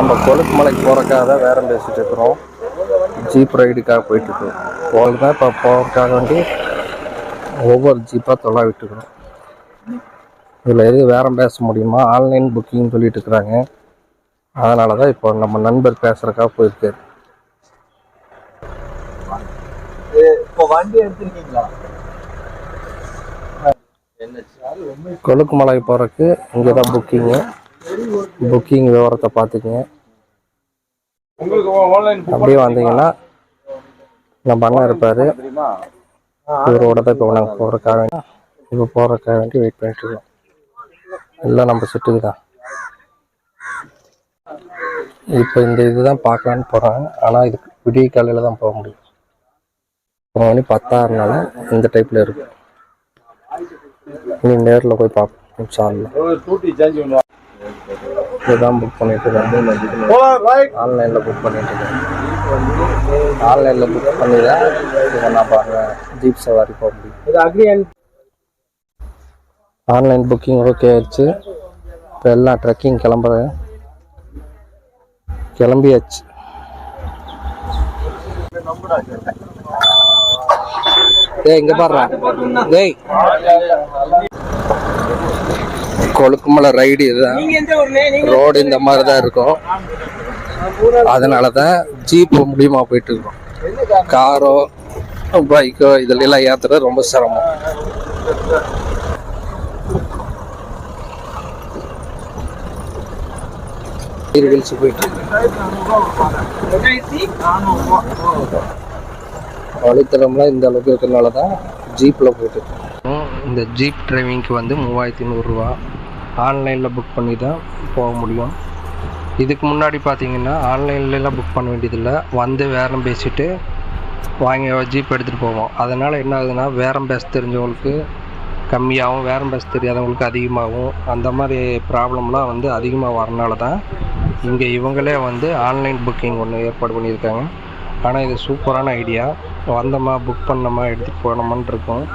நம்ம கொழுக்குமலைக்கு போகிறக்காக தான் வேறம் பேசிகிட்டு இருக்கிறோம். ஜீப் ரைடுக்காக போயிட்டுருக்கோம். போகிறது தான் இப்போ போகிறதுக்காக வேண்டி ஒவ்வொரு ஜீப்பாக தொலை விட்டுருக்கணும். இதில் எது வேறம் பேச முடியுமா, ஆன்லைன் புக்கிங் சொல்லிட்டு இருக்கிறாங்க. அதனால தான் இப்போ நம்ம நண்பர் பேசுகிறக்காக போயிருக்காரு. இப்போ வண்டி எடுத்துருக்கீங்களா? கொழுக்குமலை போகிறதுக்கு இங்கே தான் புக்கிங் விவரத்தை பார்த்துக்குங்க. அப்படியே வந்தீங்கன்னா நம்ம அண்ணன் இருப்பார். இவரோட தான் இப்போ நாங்கள் போகிறக்காக வேண்டி வெயிட் பண்ணிட்டு இருக்கோம். எல்லாம் நம்ம செட்டுக்கு தான். இப்போ இந்த இதுதான் பார்க்கலான்னு போகிறாங்க. ஆனால் இதுக்கு விடிய காலையில் தான் போக முடியும். 10:06 இந்த டைப்பில் இருக்கு. நீ நேரில் போய் பார்ப்போம். சாலில் இதுதான் புக் பண்ணிட்டு இருக்கேன். ஆன்லைனில் புக் பண்ணிட்டு இருக்கேன். ஆன்லைனில் புக் பண்ணி தான் இதை நான் பாருங்கள் ஜீப் சவாரி போக முடியும். ஆன்லைன் புக்கிங் ஓகே ஆயிடுச்சு. இப்போ எல்லாம் ட்ரெக்கிங் கிளம்பியாச்சு. இங்கே பாடுறா டேய், கொழுக்குமலை ரைடு இதுதான். ரோடு இந்த மாதிரி தான் இருக்கும். அதனால தான் ஜீப் மூலியமாக போயிட்டு இருக்கோம். காரோ பைக்கோ இதெல்லாம் ஏற்றுறது ரொம்ப சிரமம். போயிட்டு வழித்தடம்லாம் இந்த அளவுக்கு இருக்கிறதுனால தான் ஜீப்பில் போயிட்டு இருக்கோம். இந்த ஜீப் டிரைவிங்க்கு வந்து 3500 ரூபா. ஆன்லைனில் புக் பண்ணி தான் போக முடியும். இதுக்கு முன்னாடி பார்த்தீங்கன்னா ஆன்லைன்லாம் புக் பண்ண வேண்டியதில்லை. வந்து வேறம் பேசிட்டு வாங்கி ஜீப் எடுத்துகிட்டு போவோம். அதனால் என்ன ஆகுதுன்னா வேறம் பேச தெரிஞ்சவங்களுக்கு கம்மியாகவும் வேறம் பேச தெரியாதவங்களுக்கு அதிகமாகவும் அந்த மாதிரி ப்ராப்ளம்லாம் வந்து அதிகமாக வரனால தான் இங்கே இவங்களே வந்து ஆன்லைன் புக்கிங் ஒன்று ஏற்பாடு பண்ணியிருக்காங்க. ஆனால் இது சூப்பரான ஐடியா. வந்தோமா புக் பண்ணோமா எடுத்துகிட்டு போனோமான்னு இருக்கும்.